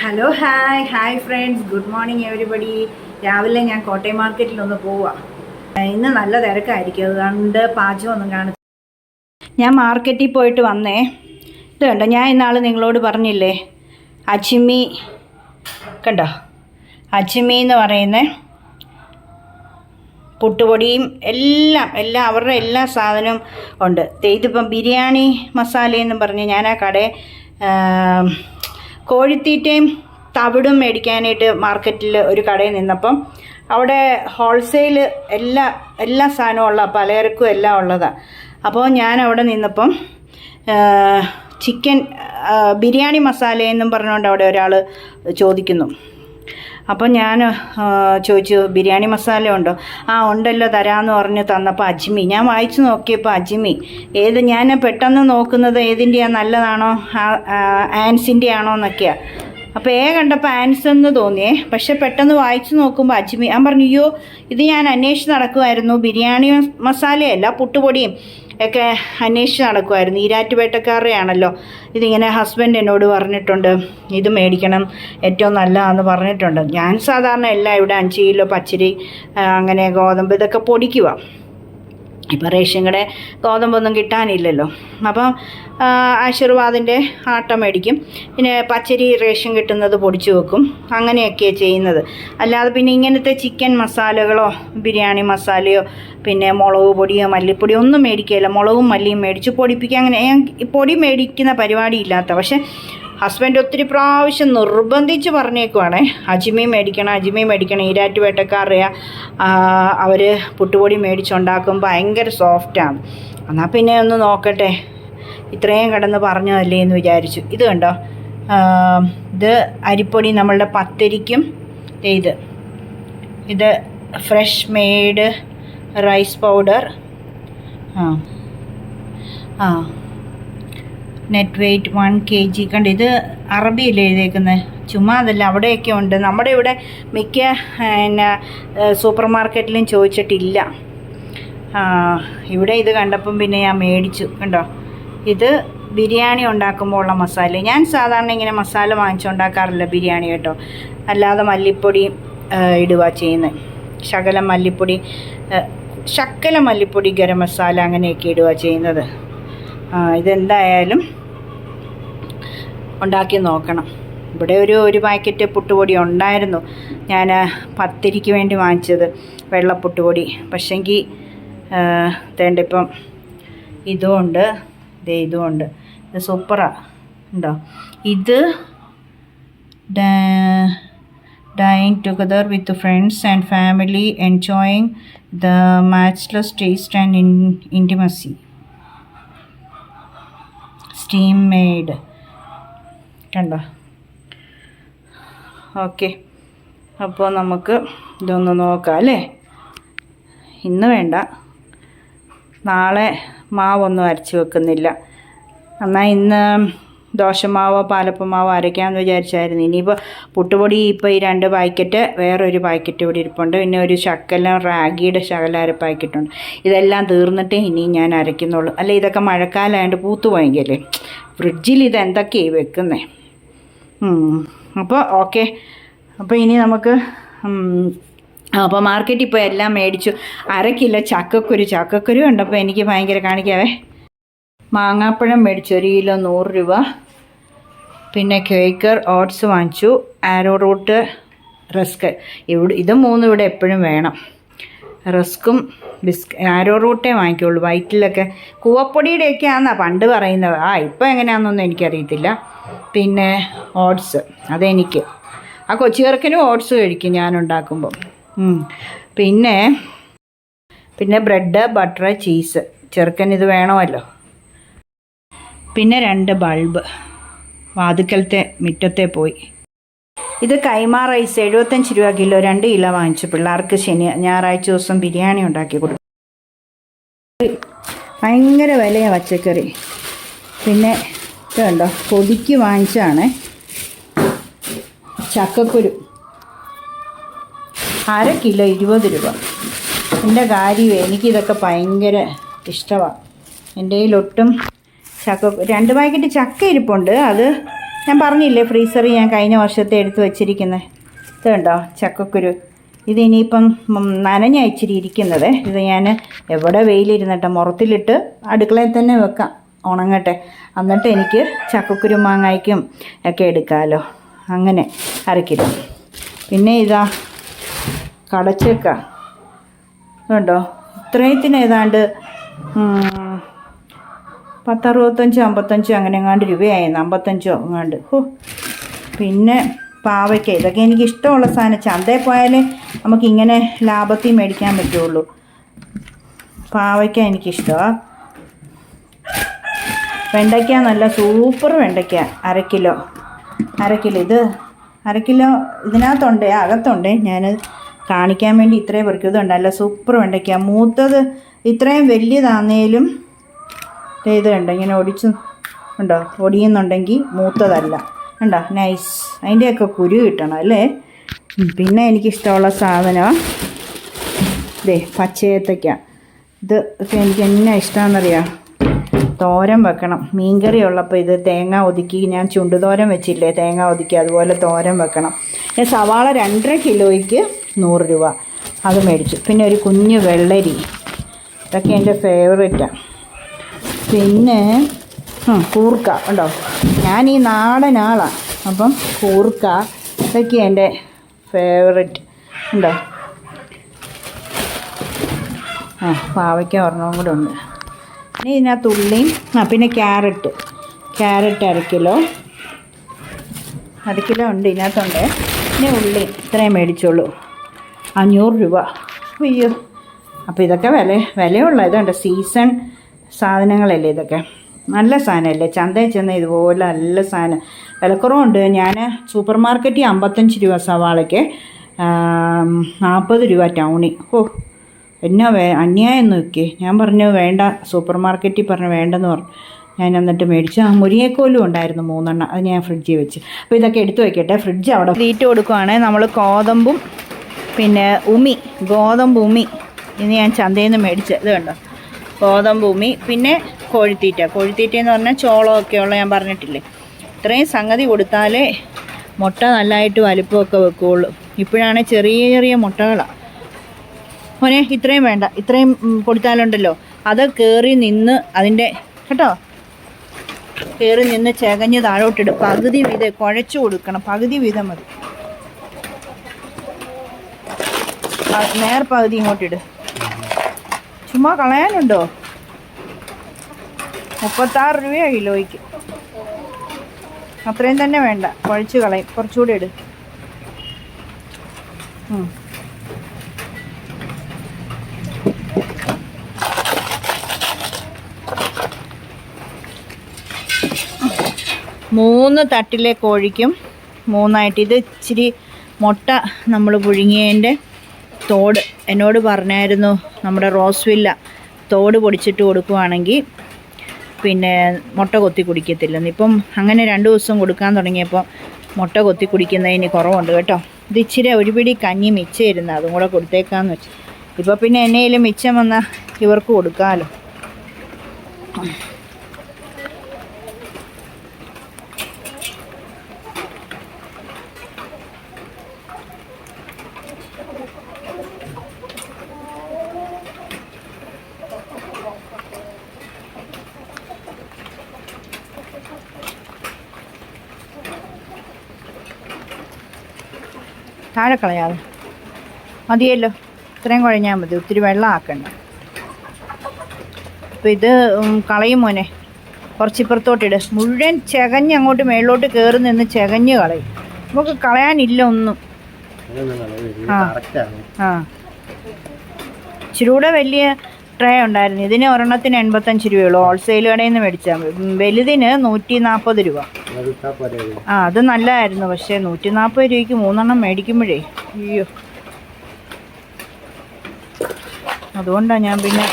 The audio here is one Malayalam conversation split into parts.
Hello hi friends, good morning everybody. രാവിലെ ഞാൻ കോട്ടയം മാർക്കറ്റിലൊന്ന് പോവാം. ഇന്ന് നല്ല തിരക്കായിരിക്കും, അതുകൊണ്ട് പാചകമൊന്നും കാണിച്ചു. ഞാൻ മാർക്കറ്റിൽ പോയിട്ട് വന്നേ. ഇത് കണ്ടോ, ഞാൻ ഇന്നാൾ നിങ്ങളോട് പറഞ്ഞില്ലേ അജ്മി കണ്ടോ, അജ്മി എന്ന് പറയുന്ന പുട്ടുപൊടിയും എല്ലാം അവരുടെ എല്ലാ സാധനവും ഉണ്ട്. ഇതിപ്പം ബിരിയാണി മസാലയെന്നും പറഞ്ഞ് ഞാൻ ആ കടയിൽ കോഴിത്തീറ്റയും തവിടും മേടിക്കാനായിട്ട് മാർക്കറ്റിൽ ഒരു കടയിൽ നിന്നപ്പം അവിടെ ഹോൾസെയിൽ എല്ലാ സാധനവും ഉള്ള പലചരക്കും എല്ലാം ഉള്ളതാണ്. അപ്പോൾ ഞാൻ അവിടെ നിന്നപ്പം ചിക്കൻ ബിരിയാണി മസാലയെന്നും പറഞ്ഞുകൊണ്ട് അവിടെ ഒരാൾ ചോദിക്കുന്നു. അപ്പം ഞാൻ ചോദിച്ചു, ബിരിയാണി മസാല ഉണ്ടോ? ഉണ്ടല്ലോ, തരാമെന്ന് പറഞ്ഞ് തന്നപ്പോൾ അജ്മി. ഞാൻ വായിച്ചു നോക്കിയപ്പോൾ അജ്മി ഞാൻ പെട്ടെന്ന് നോക്കുന്നത് ഏതിൻ്റെയാണ്, നല്ലതാണോ ആൻസിൻ്റെ ആണോ എന്നൊക്കെയാണ്. അപ്പോൾ കണ്ടപ്പോൾ ആൻസ് എന്ന് തോന്നിയേ, പക്ഷെ പെട്ടെന്ന് വായിച്ചു നോക്കുമ്പോൾ അജ്മി. ഞാൻ പറഞ്ഞു, അയ്യോ ഇത് ഞാൻ അന്വേഷിച്ച് നടക്കുമായിരുന്നു, ബിരിയാണി മസാലയല്ല പുട്ടുപൊടിയും ഒക്കെ അന്വേഷിച്ച് നടക്കുമായിരുന്നു. ഈരാറ്റുപേട്ടക്കാരുടെയാണല്ലോ ഇതിങ്ങനെ. ഹസ്ബൻഡ് എന്നോട് പറഞ്ഞിട്ടുണ്ട് ഇത് മേടിക്കണം, ഏറ്റവും നല്ലതാണെന്ന് പറഞ്ഞിട്ടുണ്ട്. ഞാൻ സാധാരണ എല്ലാം ഇവിടെ 5 കിലോ പച്ചരി, അങ്ങനെ ഗോതമ്പ് ഇതൊക്കെ പൊടിക്കുക. ഇപ്പോൾ റേഷൻ കട ഗോതമ്പൊന്നും കിട്ടാനില്ലല്ലോ. അപ്പം ആശീർവാദിൻ്റെ ആട്ട മേടിക്കും, പിന്നെ പച്ചരി റേഷൻ കിട്ടുന്നത് പൊടിച്ചു വെക്കും, അങ്ങനെയൊക്കെയാണ് ചെയ്യുന്നത്. അല്ലാതെ പിന്നെ ഇങ്ങനത്തെ ചിക്കൻ മസാലകളോ ബിരിയാണി മസാലയോ പിന്നെ മുളക് പൊടിയോ മല്ലിപ്പൊടിയോ ഒന്നും മേടിക്കുകയില്ല. മുളകും മല്ലിയും മേടിച്ച് പൊടിപ്പിക്കുക, അങ്ങനെ പൊടി മേടിക്കുന്ന പരിപാടി ഇല്ലാത്ത. പക്ഷേ ഹസ്ബൻഡ് ഒത്തിരി പ്രാവശ്യം നിർബന്ധിച്ച് പറഞ്ഞേക്കുവാണേ, അജ്മി മേടിക്കണം. ഈരാറ്റുപേട്ടക്കാരുടെ അവർ പുട്ടുപൊടി മേടിച്ചുണ്ടാക്കും, ഭയങ്കര സോഫ്റ്റാണ്. എന്നാൽ പിന്നെ ഒന്ന് നോക്കട്ടെ, ഇത്രയും കിടന്ന് പറഞ്ഞതല്ലേ എന്ന് വിചാരിച്ചു. ഇത് കണ്ടോ, ഇത് അരിപ്പൊടി നമ്മളുടെ പത്തരിക്കും. ഇത് fresh made rice powder. Net weight 1 kg. കണ്ട്, ഇത് അറബിയല്ലേ എഴുതിയേക്കുന്നത്, ചുമ്മാ അതല്ല, അവിടെയൊക്കെ ഉണ്ട്. നമ്മുടെ ഇവിടെ മിക്ക സൂപ്പർ മാർക്കറ്റിലും ചോദിച്ചിട്ടില്ല. ഇവിടെ ഇത് കണ്ടപ്പം പിന്നെ ഞാൻ മേടിച്ചു. കണ്ടോ, ഇത് ബിരിയാണി ഉണ്ടാക്കുമ്പോൾ ഉള്ള മസാല. ഞാൻ സാധാരണ ഇങ്ങനെ മസാല വാങ്ങിച്ചുണ്ടാക്കാറില്ല ബിരിയാണി കേട്ടോ, അല്ലാതെ മല്ലിപ്പൊടി ഇടുക ചെയ്യുന്നത്. ശകലം മല്ലിപ്പൊടി ഗരം മസാല അങ്ങനെയൊക്കെ ഇടുക ചെയ്യുന്നത്. ഇതെന്തായാലും ഉണ്ടാക്കി നോക്കണം. ഇവിടെ ഒരു പാക്കറ്റ് പുട്ടുപൊടി ഉണ്ടായിരുന്നു, ഞാൻ പത്തിരിക്ക് വേണ്ടി വാങ്ങിച്ചത്, വെള്ളപ്പുട്ടുപൊടി. പക്ഷെങ്കിൽ ഇപ്പം ഇതുമുണ്ട്, ഇതുമുണ്ട്. ഇത് സൂപ്പറാണ്. ഉണ്ടോ, ഇത് dining together with friends and family, enjoying the matchless taste and intimacy. Steam made. കണ്ടോ, ഓക്കെ. അപ്പോൾ നമുക്ക് ഇതൊന്ന് നോക്കാം അല്ലേ. ഇന്ന് വേണ്ട, നാളെ മാവൊന്നും അരച്ച് വെക്കുന്നില്ല. എന്നാൽ ഇന്ന് ദോശമാവോ പാലപ്പമാവോ അരയ്ക്കാമെന്ന് വിചാരിച്ചായിരുന്നു. ഇനിയിപ്പോൾ പുട്ടുപൊടി ഇപ്പോൾ ഈ 2 പാക്കറ്റ്, വേറൊരു പാക്കറ്റ് ഇവിടെ ഇരിപ്പുണ്ട്, പിന്നെ ഒരു ശകലം റാഗിയുടെ അര പാക്കറ്റുണ്ട്. ഇതെല്ലാം തീർന്നിട്ടേ ഇനി ഞാൻ അരയ്ക്കുന്നുള്ളൂ. അല്ല, ഇതൊക്കെ മഴക്കാലമായതുകൊണ്ട് പൂത്തു പോയെങ്കിലേ, ഫ്രിഡ്ജിൽ ഇതെന്തൊക്കെയാണ് വെക്കുന്നത്. അപ്പോൾ ഓക്കെ. അപ്പോൾ ഇനി നമുക്ക് അപ്പോൾ മാർക്കറ്റിൽ പോയി എല്ലാം മേടിച്ചു. 1/2 കിലോ ചക്കക്കുരു കണ്ടപ്പോൾ എനിക്ക് ഭയങ്കര കാണിക്കാവേ. മാങ്ങാപ്പഴം മേടിച്ചു 1 കിലോ 100 രൂപ. പിന്നെ ക്വേക്കർ ഓട്സ് വാങ്ങിച്ചു. ആരോ റൂട്ട് റസ്ക്, ഇത് 3 ഇവിടെ എപ്പോഴും വേണം. റസ്ക്കും ആരോ റൂട്ടേ വാങ്ങിക്കുള്ളൂ. വയറ്റിലൊക്കെ കൂവപ്പൊടിയുടെയൊക്കെ ആണെന്നാണ് പണ്ട് പറയുന്നത്. ഇപ്പോൾ എങ്ങനെയാണെന്നൊന്നും എനിക്കറിയത്തില്ല. പിന്നെ ഓട്സ്, അതെനിക്ക്, ആ കൊച്ചു ചെറുക്കനും ഓട്സ് കഴിക്കും ഞാനുണ്ടാക്കുമ്പോൾ. പിന്നെ ബ്രെഡ്, ബട്ടർ, ചീസ്. ചെറുക്കൻ ഇത് വേണമല്ലോ. പിന്നെ 2 ബൾബ് വാതിക്കലത്തെ മുറ്റത്തെ പോയി. ഇത് കൈമാ റൈസ് 75 രൂപ കിലോ, 2 കിലോ വാങ്ങിച്ചു. പിള്ളേർക്ക് ഞായറാഴ്ച ദിവസം ബിരിയാണി ഉണ്ടാക്കി കൊടുക്കും. ഭയങ്കര വിലയാണ് പച്ചക്കറി. പിന്നെ ഇത് കണ്ടോ, പൊടിക്ക് വാങ്ങിച്ചാണ് ചക്കക്കുരു, 1/2 കിലോ 20 രൂപ. എൻ്റെ കാര്യമേ, എനിക്കിതൊക്കെ ഭയങ്കര ഇഷ്ടമാണ്. എൻ്റെ കയ്യിലൊട്ടും 2 പാക്കറ്റ് ചക്ക ഇരിപ്പുണ്ട്, അത് ഞാൻ പറഞ്ഞില്ലേ ഫ്രീസറിൽ ഞാൻ കഴിഞ്ഞ വർഷത്തെ എടുത്ത് വെച്ചിരിക്കുന്നത്. ഇത് കണ്ടോ ചക്കക്കുരു. ഇത് ഇനിയിപ്പം നനഞ്ഞ ഇച്ചിരി ഇരിക്കുന്നത്. ഇത് ഞാൻ എവിടെ വെയിലിരുന്നിട്ട് മുറത്തിലിട്ട് അടുക്കളയിൽ തന്നെ വെക്കാം, ഉണങ്ങട്ടെ. എന്നിട്ട് എനിക്ക് ചക്കക്കുരു മാങ്ങായ്ക്കും ഒക്കെ എടുക്കാമല്ലോ. അങ്ങനെ അരക്കിലോ. പിന്നെ ഇതാ കടച്ചക്ക കണ്ടോ, ഇത്രയത്തിന് ഏതാണ്ട് 65 അങ്ങനെ എങ്ങാണ്ട് രൂപയായിരുന്നു, 55 എങ്ങാണ്ട്. പിന്നെ പാവയ്ക്ക, ഇതൊക്കെ എനിക്ക് ഇഷ്ടമുള്ള സാധനം. ചന്തയിൽ പോയാൽ നമുക്കിങ്ങനെ ലാഭത്തിൽ മേടിക്കാൻ പറ്റുള്ളൂ. പാവയ്ക്ക എനിക്കിഷ്ടമാണ്. വെണ്ടയ്ക്ക നല്ല സൂപ്പർ വെണ്ടയ്ക്ക, അര കിലോ. ഇത് അര കിലോ ഇതിനകത്തുണ്ട്, അകത്തുണ്ട്. ഞാൻ കാണിക്കാൻ വേണ്ടി ഇത്രയും പറിക്കും. ഇതുണ്ട് നല്ല സൂപ്പർ വെണ്ടയ്ക്ക. മൂത്തത് ഇത്രയും വലിയതാന്നേലും ഇത് കണ്ടോ ഇങ്ങനെ ഒടിച്ച് ഉണ്ടോ, ഒടിയുന്നുണ്ടെങ്കിൽ മൂത്തതല്ല. ഉണ്ടോ നൈസ്. അതിൻ്റെയൊക്കെ കുരു കിട്ടണം അല്ലേ. പിന്നെ എനിക്കിഷ്ടമുള്ള സാധനം പച്ചയേത്തയ്ക്ക. ഇത് ഒക്കെ എനിക്ക് എന്നാ ഇഷ്ടമാണെന്നറിയാം. തോരൻ വെക്കണം. മീൻകറി ഉള്ളപ്പോൾ ഇത് തേങ്ങ ഒതുക്കി, ഞാൻ ചുണ്ടുതോരൻ വെച്ചില്ലേ തേങ്ങ ഒതുക്കി, അതുപോലെ തോരൻ വെക്കണം. സവാള 2.5 കിലോയ്ക്ക് 100 രൂപ, അത് മേടിച്ചു. പിന്നെ ഒരു കുഞ്ഞ് വെള്ളരി, ഇതൊക്കെ എൻ്റെ ഫേവറേറ്റാണ്. പിന്നെ കൂർക്ക ഉണ്ടോ, ഞാൻ ഈ നാടൻ ആളാണ്, അപ്പം കൂർക്ക ഇതൊക്കെ എൻ്റെ ഫേവറേറ്റ് ഉണ്ടോ. പാവയ്ക്ക ഒരെണ്ണവും കൂടെ ഉണ്ട്. പിന്നെ ഇതിനകത്ത് ഉള്ളിയും പിന്നെ ക്യാരറ്റ് അര കിലോ ഉണ്ട് ഇതിനകത്തുണ്ട്. പിന്നെ ഉള്ളി ഇത്രയും മേടിച്ചോളൂ, 500 രൂപ. അയ്യോ, അപ്പോൾ ഇതൊക്കെ വിലയുള്ള ഇതുണ്ട്. സീസൺ സാധനങ്ങളല്ലേ ഇതൊക്കെ, നല്ല സാധനമല്ലേ. ചന്തയിൽ ചെന്ന് ഇതുപോലെ നല്ല സാധനം വിലക്കുറവുണ്ട്. ഞാൻ സൂപ്പർ മാർക്കറ്റിൽ 55 രൂപ സവാളയ്ക്ക്, 40 രൂപ ടൗണിൽ. എന്നാ അന്യായം നോക്കി. ഞാൻ പറഞ്ഞു വേണ്ട, സൂപ്പർ മാർക്കറ്റിൽ പറഞ്ഞു വേണ്ടെന്ന് പറഞ്ഞു. ഞാൻ എന്നിട്ട് മേടിച്ചു. മുരിങ്ങക്കോലും ഉണ്ടായിരുന്നു 3 എണ്ണം, അത് ഞാൻ ഫ്രിഡ്ജിൽ വെച്ച്. അപ്പോൾ ഇതൊക്കെ എടുത്തു വയ്ക്കട്ടെ. ഫ്രിഡ്ജ് അവിടെ തീറ്റ കൊടുക്കുകയാണെങ്കിൽ നമ്മൾ ഗോതമ്പും പിന്നെ ഗോതമ്പ് ഉമി ഇന്ന് ഞാൻ ചന്തയിൽ നിന്ന് മേടിച്ചത്. ഇത് കണ്ടോ, ഗോതമ്പ് ഉമി. പിന്നെ കോഴിത്തീറ്റയെന്ന് പറഞ്ഞാൽ ചോളമൊക്കെയുള്ള ഞാൻ പറഞ്ഞിട്ടില്ലേ. ഇത്രയും സംഗതി കൊടുത്താലേ മുട്ട നല്ലതായിട്ട് വലിപ്പമൊക്കെ വെക്കുകയുള്ളൂ. ഇപ്പോഴാണ് ചെറിയ മുട്ടകളാണ്. മോനെ ഇത്രയും വേണ്ട, ഇത്രയും കൊടുത്താലുണ്ടല്ലോ അത് കയറി നിന്ന് അതിൻ്റെ കേട്ടോ, കയറി നിന്ന് ചകഞ്ഞ് താഴോട്ടിടും. പകുതി വീതം കുഴച്ച് കൊടുക്കണം, പകുതി വീതം മതി. പകുതി ഇങ്ങോട്ടിട്. ചുമ്മാ കളയാനുണ്ടോ? 36 രൂപയാണ് കിലോയ്ക്ക്. അത്രയും തന്നെ വേണ്ട, കുഴച്ച് കളയും. കുറച്ചുകൂടെ ഇട്. മൂന്ന് തട്ടിലെ കോഴിക്കും 3ആയിട്ട്. ഇത് ഇച്ചിരി മുട്ട നമ്മൾ പുഴുങ്ങിയതിൻ്റെ തോട് എന്നോട് പറഞ്ഞായിരുന്നു, നമ്മുടെ റോസ്വില്ല തോട് പൊടിച്ചിട്ട് കൊടുക്കുവാണെങ്കിൽ പിന്നെ മുട്ട കൊത്തി കുടിക്കത്തില്ലെന്ന്. ഇപ്പം അങ്ങനെ 2 ദിവസം കൊടുക്കാൻ തുടങ്ങിയപ്പോൾ മുട്ട കൊത്തി കുടിക്കുന്നതിന് കുറവുണ്ട് കേട്ടോ. ഇത് ഇച്ചിരി ഒരു പിടി കഞ്ഞി മിച്ചമായിരുന്നു, അതും കൂടെ കൊടുത്തേക്കാന്ന് വെച്ചു. ഇപ്പോൾ പിന്നെ എന്നേലും മിച്ചം വന്നാൽ ഇവർക്ക് കൊടുക്കാമല്ലോ. താഴെ കളയാതെ മതിയല്ലോ, ഇത്രയും കുഴഞ്ഞാൽ മതി, ഒത്തിരി വെള്ളം ആക്കണ്ട. അപ്പോൾ ഇത് കളയും മോനെ, കുറച്ചിപ്പുറത്തോട്ടിട്. മുഴുവൻ ചകഞ്ഞ് അങ്ങോട്ട് മേളിലോട്ട് കയറി നിന്ന് ചകഞ്ഞ് കളയും. നമുക്ക് കളയാനില്ല ഒന്നും. ഇച്ചിരി കൂടെ വലിയ ട്രേ ഉണ്ടായിരുന്നു. ഇതിന് ഒരെണ്ണത്തിന് 85 രൂപയുള്ളൂ. ഹോൾസെയിൽ കടയിൽ നിന്ന് മേടിച്ചാൽ വലുതിന് 140 രൂപ. അത് നല്ലതായിരുന്നു. പക്ഷേ 140 രൂപയ്ക്ക് 3 എണ്ണം മേടിക്കുമ്പോഴേ അയ്യോ, അതുകൊണ്ടാണ് ഞാൻ പിന്നെ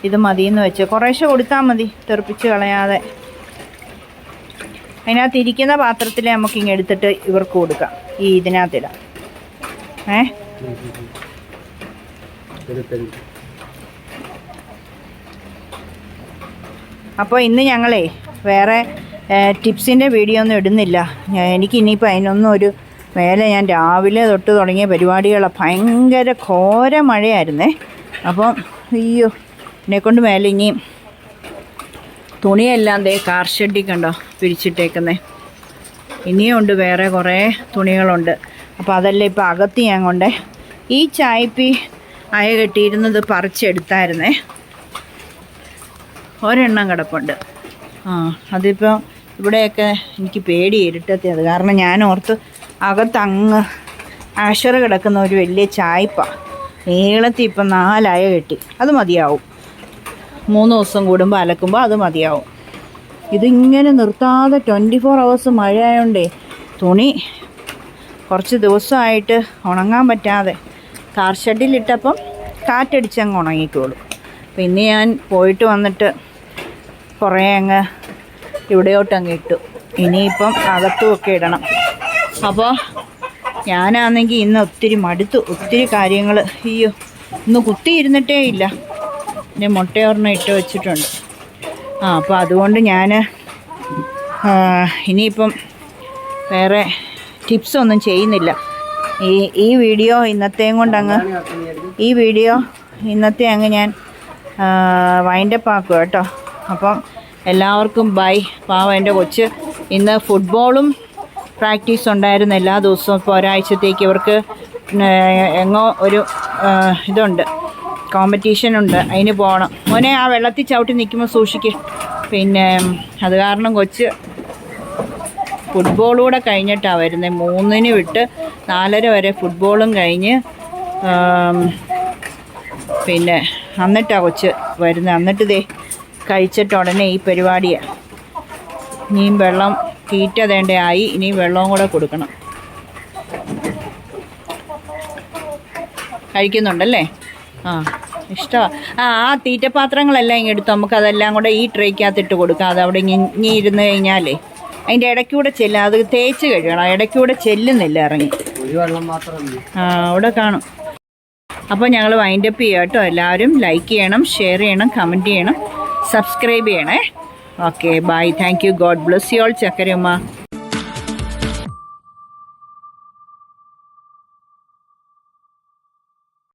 ഇത് മതിയെന്ന് വെച്ച്. കുറേശ്ശെ കൊടുത്താൽ മതി, തെറിപ്പിച്ച് കളയാതെ. അതിനകത്ത് ഇരിക്കുന്ന പാത്രത്തിൽ നമുക്കിങ്ങ് എടുത്തിട്ട് ഇവർക്ക് കൊടുക്കാം. ഇതിനകത്തിടാം. അപ്പോൾ ഇന്ന് ഞങ്ങളേ വേറെ ടിപ്സിൻ്റെ വീഡിയോ ഒന്നും ഇടുന്നില്ല. എനിക്കിനിയിപ്പോൾ അതിനൊന്നും ഒരു മേലെ ഞാൻ രാവിലെ തൊട്ട് തുടങ്ങിയ പരിപാടികളാണ്. ഭയങ്കര ഘോര മഴയായിരുന്നേ. അപ്പം അയ്യോ എന്നെക്കൊണ്ട് മേലെ ഇനിയും തുണിയെല്ലാം ദേ കാർ ഷെഡിൽ കണ്ടോ പിരിച്ചിട്ടേക്കുന്നേ. ഇനിയും ഉണ്ട് വേറെ കുറേ തുണികളുണ്ട്. അപ്പോൾ അതെല്ലാം ഇപ്പോൾ അകത്ത് ഞാൻ കൊണ്ടേ ഈ ചായപ്പി അയ കെട്ടിയിരുന്നത് പറിച്ചെടുത്തായിരുന്നേ. ഒരെണ്ണം കിടപ്പുണ്ട്. അതിപ്പോൾ ഇവിടെയൊക്കെ എനിക്ക് പേടി ഇരുട്ടത്തി. അത് കാരണം ഞാൻ ഓർത്ത് അകത്തങ്ങ് ആഷർ കിടക്കുന്ന ഒരു വലിയ ചായപ്പാണ്. നീളത്തിൽ ഇപ്പം 4 അയ കെട്ടി. അത് മതിയാവും. 3 ദിവസം കൂടുമ്പോൾ അലക്കുമ്പോൾ അത് മതിയാവും. ഇതിങ്ങനെ നിർത്താതെ 24 hours മഴയായോണ്ടേ തുണി കുറച്ച് ദിവസമായിട്ട് ഉണങ്ങാൻ പറ്റാതെ കാർ ഷെഡിലിട്ടപ്പം കാറ്റടിച്ചങ്ങ് ഉണങ്ങിക്കോളും. പിന്നെ ഞാൻ പോയിട്ട് വന്നിട്ട് കുറേ അങ്ങ് ഇവിടെയോട്ടങ്ങ് ഇട്ടു. ഇനിയിപ്പം അകത്തുമൊക്കെ ഇടണം. അപ്പോൾ ഞാനാണെങ്കിൽ ഇന്ന് ഒത്തിരി മടുത്തു. ഒത്തിരി കാര്യങ്ങൾ അയ്യോ ഇന്ന് കുത്തിയിരുന്നിട്ടേ ഇല്ല. പിന്നെ മുട്ടയൊരെണ്ണം ഇട്ട് വെച്ചിട്ടുണ്ട്. അപ്പോൾ അതുകൊണ്ട് ഞാൻ ഇനിയിപ്പം വേറെ ടിപ്സൊന്നും ചെയ്യുന്നില്ല. ഈ വീഡിയോ ഇന്നത്തെ അങ്ങ് ഞാൻ വൈൻഡപ്പ് ആക്കുക കേട്ടോ. അപ്പം എല്ലാവർക്കും ബൈ. പാവം എൻ്റെ കൊച്ച് ഇന്ന് ഫുട്ബോളും പ്രാക്ടീസ് ഉണ്ടായിരുന്നു എല്ലാ ദിവസവും. ഇപ്പോൾ ഒരാഴ്ചത്തേക്ക് ഇവർക്ക് എങ്ങോ ഒരു ഇതുണ്ട്, കോമ്പറ്റീഷനുണ്ട്, അതിന് പോകണം. മോനെ ആ വെള്ളത്തിൽ ചവിട്ടി നിൽക്കുമ്പോൾ സൂക്ഷിക്കുക. പിന്നെ അത് കാരണം കൊച്ച് ഫുട്ബോളൂടെ കഴിഞ്ഞിട്ടാണ് വരുന്നത്. 3-ന് വിട്ട് 4:30 വരെ ഫുട്ബോളും കഴിഞ്ഞ് പിന്നെ എന്നിട്ടാണ് കൊച്ച് വരുന്നത്. എന്നിട്ട് ദേ കഴിച്ചിട്ട് ഉടനെ ഈ പരിപാടിയാണ്. ഇനിയും വെള്ളം തീറ്റ തേണ്ട ആയി. ഇനിയും വെള്ളവും കൂടെ കൊടുക്കണം. കഴിക്കുന്നുണ്ടല്ലേ? ഇഷ്ടമാണ്. ആ തീറ്റപാത്രങ്ങളെല്ലാം ഇങ്ങെടുത്ത് നമുക്കതെല്ലാം കൂടെ ഈ ട്രേക്കകത്തിട്ട് കൊടുക്കാം. അത് അവിടെ ഇനി ഇരുന്ന് കഴിഞ്ഞാലേ അതിൻ്റെ ഇടയ്ക്കൂടെ ചെല്ലും. അത് തേച്ച് കഴുകണം. ഇടയ്ക്കൂടെ ചെല്ലുന്നില്ല ഇറങ്ങി. അവിടെ കാണും. അപ്പോൾ ഞങ്ങൾ വൈൻഡപ്പ് ചെയ്യാം കേട്ടോ. എല്ലാവരും ലൈക്ക് ചെയ്യണം, ഷെയർ ചെയ്യണം, കമൻറ്റ് ചെയ്യണം, സബ്സ്ക്രൈബ് ചെയ്യണേ. Okay bye. Thank you. God bless you all. ചക്കരമ്മ.